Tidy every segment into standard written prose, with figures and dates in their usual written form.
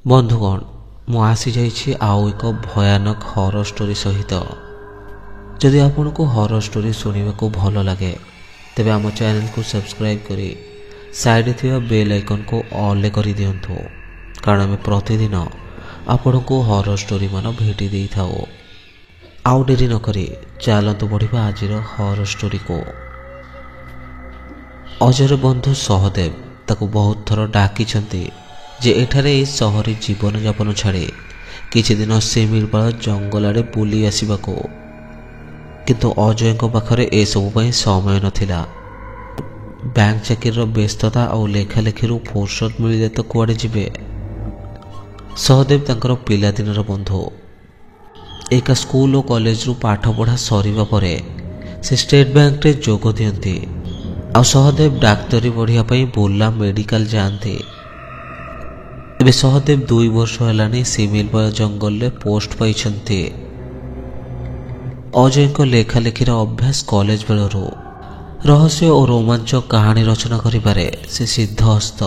बंधुगण मु आसी जाइछि आउ एक भयानक हॉरर स्टोरी सहित। जदि आपन को हॉरर स्टोरी सुनिबा को भल लगे तेबे आम चैनल को सब्सक्राइब करी साइड थिबा बेल आइकन को ऑल करी दियंतु, कारण आम प्रतिदिन आपन को हॉरर स्टोरी मान भेटी देई थाओ। आउ डेरी न करी चलतु बढ़िबा आजिर हॉरर स्टोरी को। अजयर बंधु सहदेव ताको बहुत थर डाकिछंती जे एठारे ए सहरी जीवन यापन छाड़ी किछि दिन शिमिलपाल जंगल आड़े बुली आसिबाको, किंतु अजय पाखरे ए सब पई समय नथिला। बैंक चाकिर व्यस्तता और लेखालेखी फुर्सत मिले तो कुआडे जिबे। सहदेव तांकर पिलादिनर बंधु एका स्कूल और कॉलेज रु पाठ पढ़ा सरिबा परे से स्टेट बैंक रे जोग दियंती आ सहदेव डाक्तरी पढ़िया पई बुर्ला मेडिकल जाती। एबे सहदेव 2 वर्ष हेलानी शिमिलपाल जंगल ले पोस्ट पाइछंती। अजय को लेखालेखीर अभ्यास कॉलेज बेलू रहस्य और रोमांचक कहानी रचना करिबारे से सिद्धहस्त।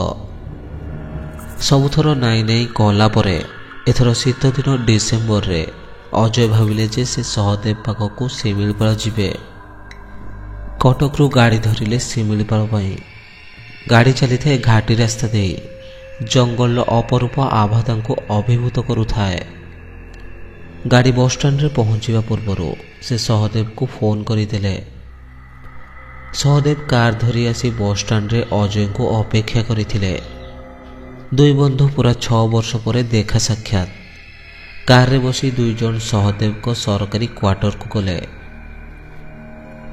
सबुथर नाई नाई कला परे एथर शीत दिन डिसेम्बर रे अजय भाविले जे से सहदेव पाखकू शिमिलपाल जिबे। कटक रु गाड़ी धरिले शिमिलपाल पई। गाड़ी चली थाए घाटी रास्ता दे। जंगल अपरूप आभा तांको अभिभूत करुथाए। गाड़ी बस स्टैंड रे पहुंचीबा पूर्वरु से सहदेव को फोन करिदेले। सहदेव कार धरी आसी बस स्टैंड रे अजय को अपेक्षा करिथिले। दुई बंधु पूरा 6 वर्ष परे देखा साक्षात। कार रे बसी दुई जन सहदेव को सरकारी क्वार्टर को गले।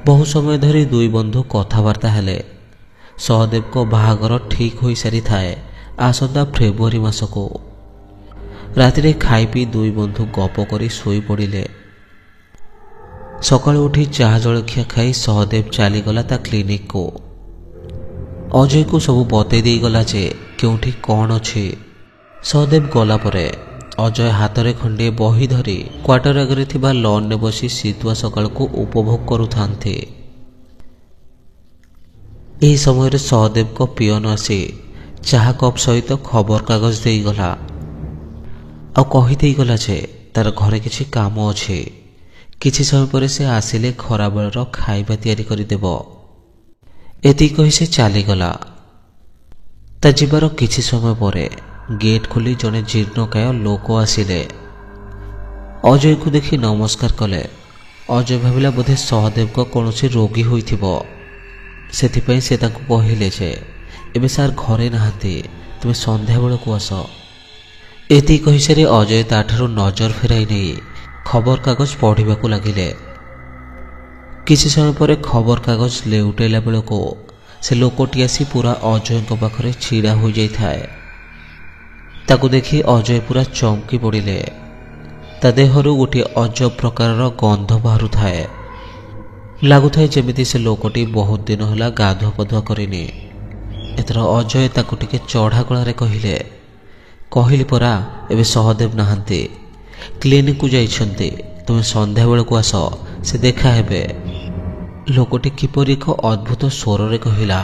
बहु समय धरी दुई बंधु कथबार्ता हेले। सहदेव को बाहागर ठीक हो सारी थाए आसंता फेब्रुआरी मास को। राति रे खाई पी दुई बंधु गप करी सोई पड़िले। सकाळु उठी चाह जलखिया खाई सहदेव चलीगला ता क्लिनिक को। अजय को सब बतई दे गला जे केउठी कौन अछि। सहदेव गला परे अजय हाथ रे खंडे बही धरी क्वार्टर आगे थिबा लॉन ने बसी शीतुआ सकाळ को उपभोग करुथांते। एही समय रे सहदेव को पियन आसी चाह कप सहित खबर कागज दे गला आ कहि दे गला जे तार घरे किछि काम अछि। किछि समय पर से आसिले खरा बेलर खाइबा तैयारी करि देबो। एति कहि से चली गला। ता जिबार किछि समय परे गेट खोली जने जीर्णकाय लोक आसिले। अजय को देखि नमस्कार कले। अजय भाविला बोधे सहदेव को कौनसी रोगी होइथिबो। सेथिपई से ताको कहिले जे एबे सार घरे नहांती, तुमे संध्या बेल को आस। एति कहि सारी अजय ताठारु नजर फेराई नहीं खबर कागज पढ़िबा को लागिले। किछि समय परे खबर कागज लेउटेला बेल को से लोकटी आसी पूरा अजय को पाखरे छिड़ा हो जाई थाए। ताको देखि अजय पूरा चमकी पड़िले। ता देहरु गोटे अजब प्रकार गंध बाहरु थाए। लागुथाए जेमिति से लोकटी बहुत दिन होला गाधुआ पधुआ करिनी। एथर अजय ताको टिके चढ़ा गलारे कहली परा एबे सहदेव नहांती, क्लिनिक को जाइछंती, तुमे संध्या बेल को आस, से देखा हेबे। लोकटी किपरि एक अद्भुत स्वर रे कहिला,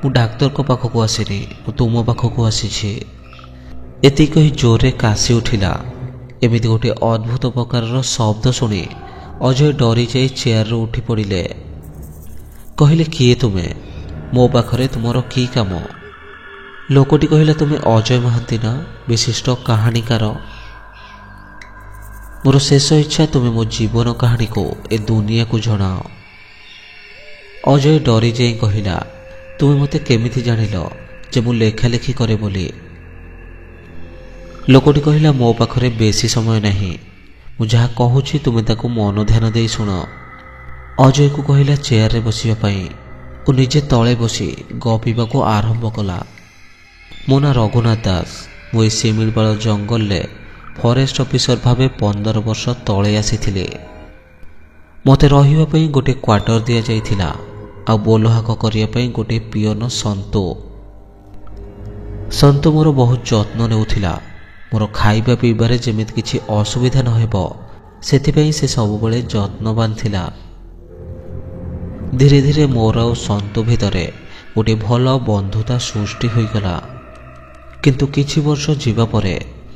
मु डाक्तर को पाखकू आसिनी, मु तुम पाखकू आसीछि। एति कहि जोरे कासी उठिला। एमिति गोटे अद्भुत प्रकार शब्द शुणी अजय डरी जाई चेयर रे उठी पड़िले। कहले किए तुमे, मो पाखरे तुमर की काम? लोकटी कहिला तुमे अजय महांती ना, विशिष्ट कहानीकार। मोर शेष इच्छा तुमे मो जीवन कहानी को ए दुनिया को जणाओ। अजय डरी जाई कहिला, तुमे मते केमिति जानिल जे मु लेखालेखी करे बोली? लोकटी कहिला मो पाखरे बेसी समय नहीं, मु जहा कहूची तुमे ताको मन ध्यान दे सुन। अजय को कहिला चेयर रे बसिबा पई। को निजे तले बसी गपिबा को आरंभ कला। मो ना रघुनाथ दास, मु शिमिलपाल जंगल ले फॉरेस्ट ऑफिसर भावे 15 वर्ष तले आसीथिले। मते रहिबा पई गोटे क्वार्टर दिया जाइथिला आ बोलहाक करिया पई गोटे पियन संतो मोर बहुत जत्न नेउथिला। मोर खाइबा पीबारे जेमिति किछि असुविधा न हेबो सेथिपई से सब बेले जत्नवान थिला। धीरे धीरे मोर और संतो भितरे गोटे भल बंधुता सृष्टि होइगला। किंतु किछि वर्ष जीवा परे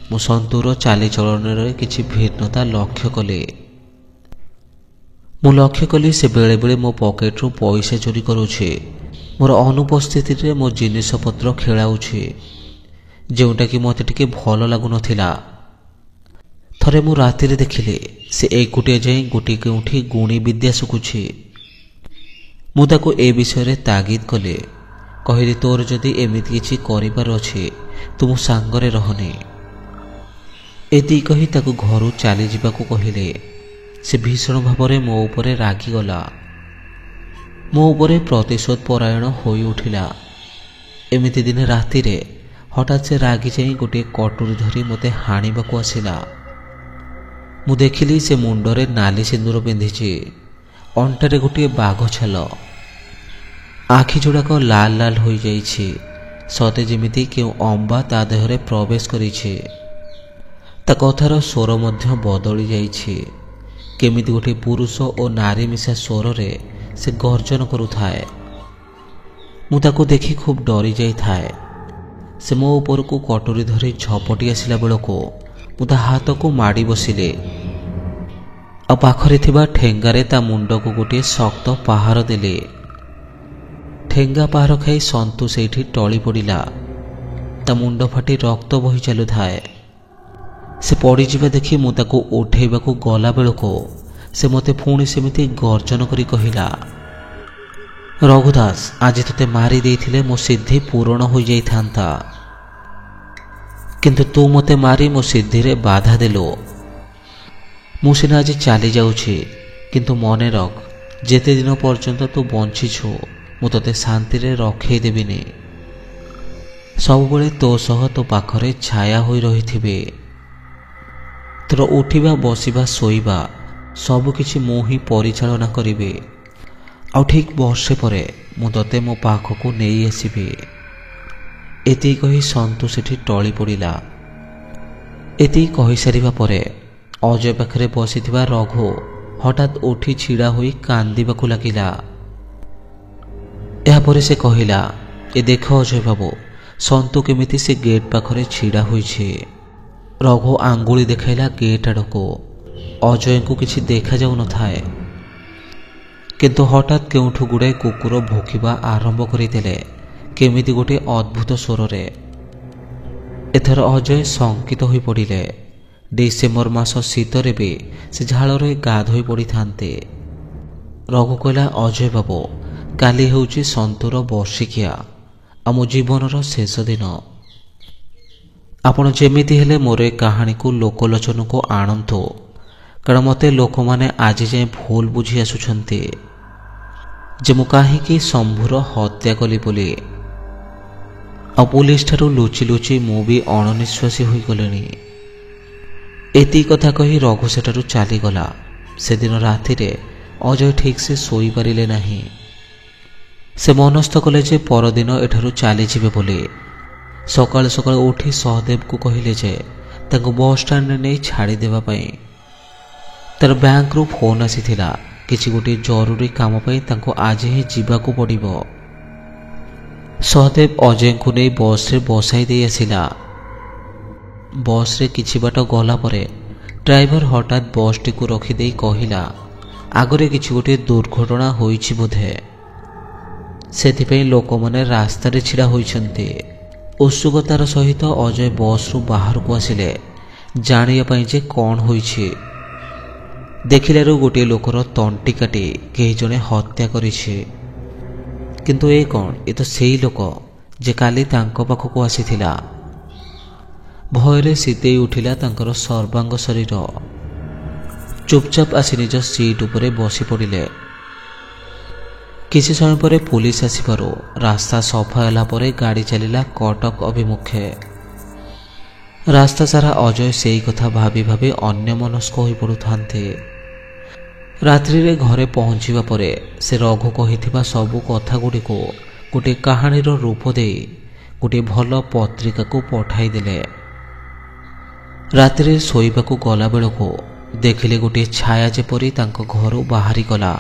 ମୁଁ ସନ୍ତୁର ଚାଲିଚଳନରେ କିଛି ଭିନ୍ନତା ଲକ୍ଷ୍ୟ କଲି। ମୁଁ ଲକ୍ଷ୍ୟ କଲି ସେ ବେଳେବେଳେ ମୋ ପକେଟରୁ ପଇସା ଚୋରି କରୁଛି, ମୋର ଅନୁପସ୍ଥିତିରେ ମୋ ଜିନିଷପତ୍ର ଖେଳାଉଛି, ଯେଉଁଟାକି ମୋତେ ଟିକେ ଭଲ ଲାଗୁନଥିଲା। ଥରେ ମୁଁ ରାତିରେ ଦେଖିଲି ସେ ଏକୁଟିଆ ଯାଇ ଗୋଟିଏ କେଉଁଠି ଗୁଣି ବିଦ୍ୟା ଶିଖୁଛି। ମୁଁ ତାକୁ ଏ ବିଷୟରେ ତାଗିଦ କଲି। କହିଲି, ତୋର ଯଦି ଏମିତି କିଛି କରିବାର ଅଛି ତୁ ମୋ ସାଙ୍ଗରେ ରହନି। ଏତିକି କହି ତାକୁ ଘରୁ ଚାଲିଯିବାକୁ କହିଲେ। ସେ ଭୀଷଣ ଭାବରେ ମୋ ଉପରେ ରାଗିଗଲା, ମୋ ଉପରେ ପ୍ରତିଶୋଧ ପରାୟଣ ହୋଇ ଉଠିଲା। ଏମିତି ଦିନେ ରାତିରେ ହଠାତ୍ ସେ ରାଗି ଯାଇ ଗୋଟିଏ କଟୁରୀ ଧରି ମୋତେ ହାଣିବାକୁ ଆସିଲା। ମୁଁ ଦେଖିଲି ସେ ମୁଣ୍ଡରେ ନାଲି ସିନ୍ଦୁର ପିନ୍ଧିଛି, ଅଣ୍ଟାରେ ଗୋଟିଏ ବାଘ ଛାଲ, ଆଖି ଯୋଡ଼ାକ ଲାଲ ଲାଲ ହୋଇଯାଇଛି, ସତେ ଯେମିତି କେଉଁ ଅମ୍ବା ତା ଦେହରେ ପ୍ରବେଶ କରିଛି। ତା କଥାର ସ୍ୱର ମଧ୍ୟ ବଦଳି ଯାଇଛି। କେମିତି ଗୋଟିଏ ପୁରୁଷ ଓ ନାରୀ ମିଶା ସ୍ୱରରେ ସେ ଗର୍ଜନ କରୁଥାଏ। ମୁଁ ତାକୁ ଦେଖି ଖୁବ୍ ଡରି ଯାଇଥାଏ। ସେ ମୋ ଉପରକୁ କଟୁରୀ ଧରି ଝପଟି ଆସିଲା ବେଳକୁ ମୁଁ ତା ହାତକୁ ମାଡ଼ି ବସିଲି, ଆଉ ପାଖରେ ଥିବା ଠେଙ୍ଗାରେ ତା ମୁଣ୍ଡକୁ ଗୋଟିଏ ଶକ୍ତ ପାହାର ଦେଲି। ଠେଙ୍ଗା ପାହାର ଖାଇ ସନ୍ତୁ ସେଇଠି ଟଳି ପଡ଼ିଲା। ତା ମୁଣ୍ଡ ଫାଟି ରକ୍ତ ବହି ଚାଲୁଥାଏ। ସେ ପଡ଼ିଯିବା ଦେଖି ମୁଁ ତାକୁ ଉଠେଇବାକୁ ଗଲା ବେଳକୁ ସେ ମୋତେ ପୁଣି ସେମିତି ଗର୍ଜନ କରି କହିଲା, ରଘୁଦାସ, ଆଜି ତୋତେ ମାରି ଦେଇଥିଲେ ମୋ ସିଦ୍ଧି ପୂରଣ ହୋଇଯାଇଥାନ୍ତା, କିନ୍ତୁ ତୁ ମୋତେ ମାରି ମୋ ସିଦ୍ଧିରେ ବାଧା ଦେଲୁ। ମୁଁ ସିନା ଆଜି ଚାଲି ଯାଉଛି, କିନ୍ତୁ ମନେ ରଖ, ଯେତେ ଦିନ ପର୍ଯ୍ୟନ୍ତ ତୁ ବଞ୍ଚିଛୁ ମୁଁ ତୋତେ ଶାନ୍ତିରେ ରଖେଇ ଦେବିନି। ସବୁବେଳେ ତୋ ସହ ତୋ ପାଖରେ ଛାୟା ହୋଇ ରହିଥିବି। ତୋର ଉଠିବା, ବସିବା, ଶୋଇବା ସବୁକିଛି ମୁଁ ହିଁ ପରିଚାଳନା କରିବି। ଆଉ ଠିକ୍ ବର୍ଷେ ପରେ ମୁଁ ତୋତେ ମୋ ପାଖକୁ ନେଇ ଆସିବି। ଏତିକି କହି ସନ୍ତୁ ସେଠି ଟଳି ପଡ଼ିଲା। ଏତିକି କହିସାରିବା ପରେ ଅଜୟ ପାଖରେ ବସିଥିବା ରଘୁ ହଠାତ୍ ଉଠି ଛିଡ଼ା ହୋଇ କାନ୍ଦିବାକୁ ଲାଗିଲା। ଏହାପରେ ସେ କହିଲା, ଏ ଦେଖ ଅଜୟ ବାବୁ, ସନ୍ତୁ କେମିତି ସେ ଗେଟ୍ ପାଖରେ ଛିଡ଼ା ହୋଇଛି। ରଘୁ ଆଙ୍ଗୁଳି ଦେଖାଇଲା ଗେଟ୍ ଆଡ଼କୁ। ଅଜୟଙ୍କୁ କିଛି ଦେଖାଯାଉନଥାଏ, କିନ୍ତୁ ହଠାତ୍ କେଉଁଠୁ ଗୁଡ଼ାଏ କୁକୁର ଭୋକିବା ଆରମ୍ଭ କରିଦେଲେ, କେମିତି ଗୋଟିଏ ଅଦ୍ଭୁତ ସ୍ୱରରେ। ଏଥର ଅଜୟ ଶଙ୍କିତ ହୋଇ ପଡ଼ିଲେ। ଡିସେମ୍ବର ମାସ ଶୀତରେ ବି ସେ ଝାଳରେ ଗାଧୋଇ ପଡ଼ିଥାନ୍ତେ। ରଘୁ କହିଲା, ଅଜୟ ବାବୁ, କାଲି ହେଉଛି ସନ୍ତୁର ବର୍ଷିକିଆ, ଆଉ ମୋ ଜୀବନର ଶେଷ ଦିନ। ଆପଣ ଯେମିତି ହେଲେ ମୋର ଏ କାହାଣୀକୁ ଲୋକଲୋଚନକୁ ଆଣନ୍ତୁ, କାରଣ ମୋତେ ଲୋକମାନେ ଆଜି ଯାଏଁ ଭୁଲ ବୁଝି ଆସୁଛନ୍ତି ଯେ ମୁଁ କାହିଁକି ଶମ୍ଭୁର ହତ୍ୟା କଲି ବୋଲି। ଆଉ ପୁଲିସ ଠାରୁ ଲୁଚି ଲୁଚି ମୁଁ ବି ଅଣନିଶ୍ୱାସୀ ହୋଇଗଲିଣି। ଏତିକି କଥା କହି ରଘୁ ସେଠାରୁ ଚାଲିଗଲା। ସେଦିନ ରାତିରେ ଅଜୟ ଠିକ୍ସେ ଶୋଇପାରିଲେ ନାହିଁ। ସେ ମନସ୍ଥ କଲେ ଯେ ପରଦିନ ଏଠାରୁ ଚାଲିଯିବେ ବୋଲି। ସକାଳୁ ସକାଳୁ ଉଠି ସହଦେବକୁ କହିଲେ ଯେ ତାଙ୍କୁ ବସ୍ଷ୍ଟାଣ୍ଡରେ ନେଇ ଛାଡ଼ିଦେବା ପାଇଁ। ତାର ବ୍ୟାଙ୍କରୁ ଫୋନ୍ ଆସିଥିଲା, କିଛି ଗୋଟିଏ ଜରୁରୀ କାମ ପାଇଁ ତାଙ୍କୁ ଆଜି ହିଁ ଯିବାକୁ ପଡ଼ିବ। ସହଦେବ ଅଜୟଙ୍କୁ ନେଇ ବସ୍ରେ ବସାଇ ଦେଇ ଆସିଲା। ବସ୍ରେ କିଛି ବାଟ ଗଲା ପରେ ଡ୍ରାଇଭର ହଠାତ୍ ବସ୍ଟିକୁ ରଖିଦେଇ କହିଲା, ଆଗରେ କିଛି ଗୋଟିଏ ଦୁର୍ଘଟଣା ହୋଇଛି ବୋଧେ, ସେଥିପାଇଁ ଲୋକମାନେ ରାସ୍ତାରେ ଛିଡ଼ା ହୋଇଛନ୍ତି। ଉତ୍ସୁକତାର ସହିତ ଅଜୟ ବସ୍ରୁ ବାହାରକୁ ଆସିଲେ, ଜାଣିବା ପାଇଁ ଯେ କ'ଣ ହୋଇଛି। ଦେଖିଲାରୁ ଗୋଟିଏ ଲୋକର ତଣ୍ଟି କାଟି କେହି ଜଣେ ହତ୍ୟା କରିଛି। କିନ୍ତୁ ଏ କ'ଣ? ଏ ତ ସେଇ ଲୋକ ଯେ କାଲି ତାଙ୍କ ପାଖକୁ ଆସିଥିଲା। ଭୟରେ ଶୀତେଇ ଉଠିଲା ତାଙ୍କର ସର୍ବାଙ୍ଗ ଶରୀର। ଚୁପଚାପ ଆସି ନିଜ ସିଟ୍ ଉପରେ ବସି ପଡ଼ିଲେ। କିଛି ସମୟ ପରେ ପୁଲିସ ଆସିବାରୁ ରାସ୍ତା ସଫା ହେଲା ପରେ ଗାଡ଼ି ଚାଲିଲା କଟକ ଅଭିମୁଖେ। ରାସ୍ତା ସାରା ଅଜୟ ସେଇ କଥା ଭାବି ଭାବି ଅନ୍ୟମନସ୍କ ହୋଇପଡ଼ୁଥାନ୍ତି। ରାତ୍ରିରେ ଘରେ ପହଞ୍ଚିବା ପରେ ସେ ରଘୁ କହିଥିବା ସବୁ କଥାଗୁଡ଼ିକୁ ଗୋଟିଏ କାହାଣୀର ରୂପ ଦେଇ ଗୋଟିଏ ଭଲ ପତ୍ରିକାକୁ ପଠାଇଦେଲେ। ରାତିରେ ଶୋଇବାକୁ ଗଲାବେଳକୁ ଦେଖିଲେ ଗୋଟିଏ ଛାୟା ଯେପରି ତାଙ୍କ ଘରୁ ବାହାରିଗଲା।